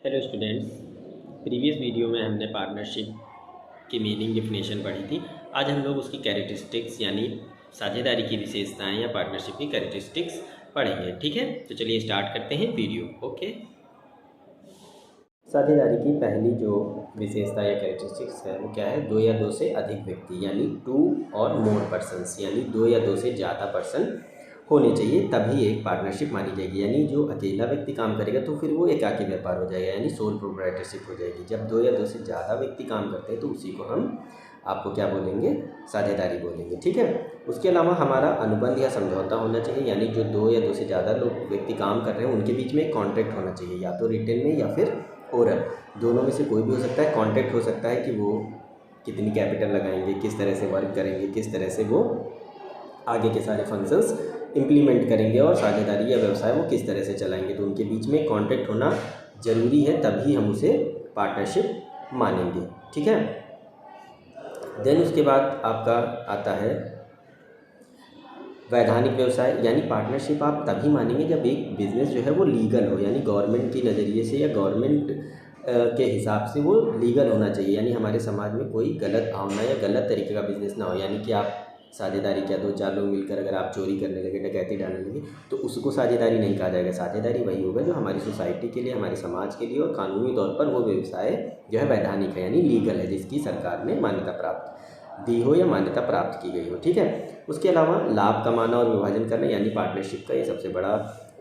Hello students, previous video में हमने partnership की मीनिंग डेफिनेशन पढ़ी थी। आज हम लोग उसकी कैरेक्टरिस्टिक्स यानी साझेदारी की विशेषताएं या पार्टनरशिप की कैरेक्टरिस्टिक्स पढ़ेंगे। ठीक है, तो चलिए स्टार्ट करते हैं वीडियो। ओके, साझेदारी की पहली जो विशेषता या कैरेक्टरिस्टिक्स है वो क्या है? दो या दो से अधिक व्यक्ति यानी टू और मोर पर्सन्स, यानी दो या दो से ज़्यादा पर्सन होने चाहिए, तभी एक पार्टनरशिप मानी जाएगी। यानी जो अकेला व्यक्ति काम करेगा तो फिर वो एकाकी व्यापार हो जाएगा, यानी सोल प्रोप्राइटरशिप हो जाएगी। जब दो या दो से ज़्यादा व्यक्ति काम करते हैं तो उसी को हम आपको क्या बोलेंगे? साझेदारी बोलेंगे। ठीक है, उसके अलावा हमारा अनुबंध या समझौता होना चाहिए, यानी जो दो या दो से ज़्यादा लोग व्यक्ति काम कर रहे हैं उनके बीच में एक कॉन्ट्रैक्ट होना चाहिए, या तो रिटन में या फिर ओरल, दोनों में से कोई भी हो सकता है। कॉन्ट्रैक्ट हो सकता है कि वो कितनी कैपिटल लगाएंगे, किस तरह से वर्क करेंगे, किस तरह से वो आगे के सारे फंक्शंस इम्प्लीमेंट करेंगे और साझेदारी या व्यवसाय वो किस तरह से चलाएंगे। तो उनके बीच में कॉन्ट्रैक्ट होना ज़रूरी है, तभी हम उसे पार्टनरशिप मानेंगे। ठीक है, देन उसके बाद आपका आता है वैधानिक व्यवसाय, यानी पार्टनरशिप आप तभी मानेंगे जब एक बिज़नेस जो है वो लीगल हो, यानी गवर्नमेंट के नज़रिए से या गवर्नमेंट के हिसाब से वो लीगल होना चाहिए। यानी हमारे समाज में कोई गलत भावना या गलत तरीके का बिज़नेस ना हो। यानी कि आप साझेदारी क्या, दो चार लोग मिलकर अगर आप चोरी करने लगे, डकैती डालने लगे, तो उसको साझेदारी नहीं कहा जाएगा। साझेदारी वही होगा जो हमारी सोसाइटी के लिए, हमारे समाज के लिए और कानूनी तौर पर वो व्यवसाय जो है वैधानिक है, यानी लीगल है, जिसकी सरकार ने मान्यता प्राप्त दी हो या मान्यता प्राप्त की गई हो। ठीक है, उसके अलावा लाभ कमाना और विभाजन करना, यानी पार्टनरशिप का ये सबसे बड़ा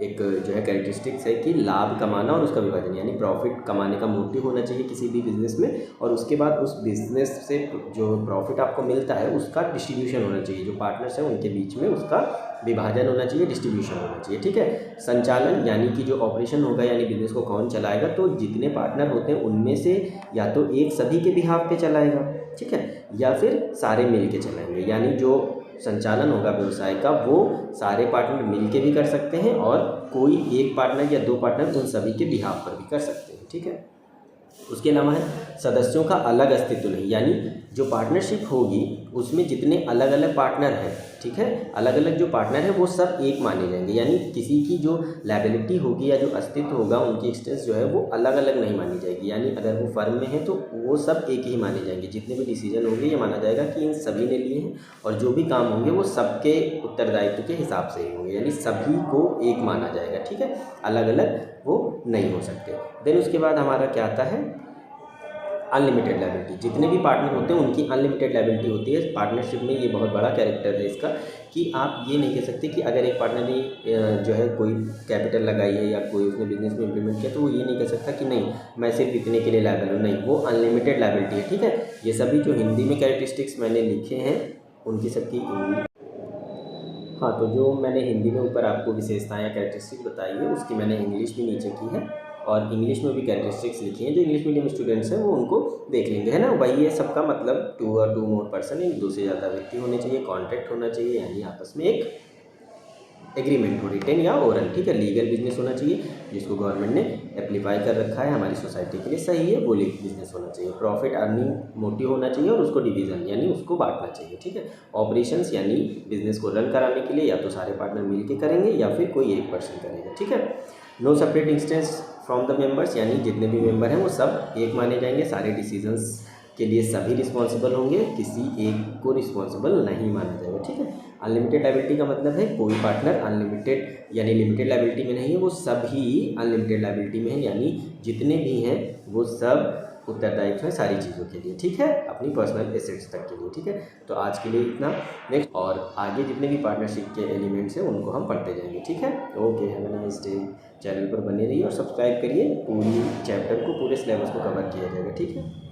एक जो है कैरेक्टरिस्टिक्स है कि लाभ कमाना और उसका विभाजन, यानी प्रॉफिट कमाने का मोटिव होना चाहिए किसी भी बिज़नेस में, और उसके बाद उस बिज़नेस से जो प्रॉफिट आपको मिलता है उसका डिस्ट्रीब्यूशन होना चाहिए। जो पार्टनर्स हैं उनके बीच में उसका विभाजन होना चाहिए, डिस्ट्रीब्यूशन होना चाहिए। ठीक है, संचालन, यानी कि जो ऑपरेशन होगा, यानी बिज़नेस को कौन चलाएगा, तो जितने पार्टनर होते हैं उनमें से या तो एक सभी के बिहाफ पे चलाएगा, ठीक है, या फिर सारे मिल के चलाएंगे। यानी जो संचालन होगा व्यवसाय का वो सारे पार्टनर मिल के भी कर सकते हैं और कोई एक पार्टनर या दो पार्टनर उन सभी के बिहाफ पर भी कर सकते हैं। ठीक है, उसके अलावा है सदस्यों का अलग अस्तित्व नहीं, यानी जो पार्टनरशिप होगी उसमें जितने अलग अलग पार्टनर हैं, ठीक है, अलग अलग जो पार्टनर हैं वो सब एक माने जाएंगे। यानी किसी की जो लायबिलिटी होगी या जो अस्तित्व होगा, उनकी एक्सटेंस जो है वो अलग अलग नहीं मानी जाएगी। यानी अगर वो फर्म में है तो वो सब एक ही माने जाएंगे। जितने भी डिसीजन होंगे ये माना जाएगा कि इन सभी ने लिए हैं, और जो भी काम होंगे वो सबके उत्तरदायित्व के हिसाब से ही होंगे, यानी सभी को एक माना जाएगा। ठीक है, अलग अलग वो नहीं हो सकते। देन उसके बाद हमारा क्या आता है? Unlimited liability. जितने भी पार्टनर होते हैं उनकी अनलिमिटेड लायबिलिटी होती है पार्टनरशिप में। ये बहुत बड़ा कैरेक्टर है इसका कि आप ये नहीं कह सकते कि अगर एक पार्टनर ने जो है कोई कैपिटल लगाई है या कोई उसने बिजनेस में इंप्लीमेंट किया तो वो ये नहीं कह सकता कि नहीं मैं सिर्फ इतने के लिए लायबल हूँ। नहीं, वो अनलिमिटेड लायबिलिटी है। ठीक है, ये सभी जो हिंदी में कैरेक्टरिस्टिक्स मैंने लिखे हैं उनकी सबकी हाँ, तो जो मैंने हिंदी में ऊपर आपको विशेषताएं या कैरेक्टरिस्टिक्स बताई है उसकी मैंने इंग्लिश भी नीचे की है, और इंग्लिश में भी कैरेक्टरिस्टिक्स लिखी हैं। जो इंग्लिश मीडियम स्टूडेंट्स हैं वो उनको देख लेंगे, है ना। वही है सबका मतलब, टू और टू मोर पर्सन, यानी दो से ज़्यादा व्यक्ति होने चाहिए, कॉन्ट्रैक्ट होना चाहिए, यानी आपस में एक एग्रीमेंट हो, रिटन या ओरल। ठीक है, लीगल बिजनेस होना चाहिए जिसको गवर्नमेंट ने एप्लीफाई कर रखा है, हमारी सोसाइटी के लिए सही है, वो लीगल बिजनेस होना चाहिए। प्रॉफिट अर्निंग मोटिव होना चाहिए और उसको डिवीज़न यानी उसको बांटना चाहिए। ठीक है, ऑपरेशंस यानी बिजनेस को रन कराने के लिए या तो सारे पार्टनर मिल के करेंगे या फिर कोई एक पर्सन करेगा। ठीक है, no separate instance from the members, यानी जितने भी मेंबर हैं वो सब एक माने जाएंगे, सारे डिसीजंस के लिए सभी रिस्पॉन्सिबल होंगे, किसी एक को रिस्पॉन्सिबल नहीं माना जाएगा। ठीक है, अनलिमिटेड लायबिलिटी का मतलब है कोई पार्टनर अनलिमिटेड यानी लिमिटेड लायबिलिटी में नहीं है, वो सभी अनलिमिटेड लायबिलिटी में है, यानी जितने भी हैं वो सब उत्तरदायित्व है सारी चीज़ों के लिए। ठीक है, अपनी पर्सनल एसेट्स तक के लिए। ठीक है, तो आज के लिए इतना। नेक्स्ट और आगे जितने भी पार्टनरशिप के एलिमेंट्स हैं उनको हम पढ़ते जाएंगे। ठीक है, okay, have a nice day. Channel पर बने रहिए और सब्सक्राइब करिए, पूरी चैप्टर को, पूरे सिलेबस को कवर किया जाएगा। ठीक है।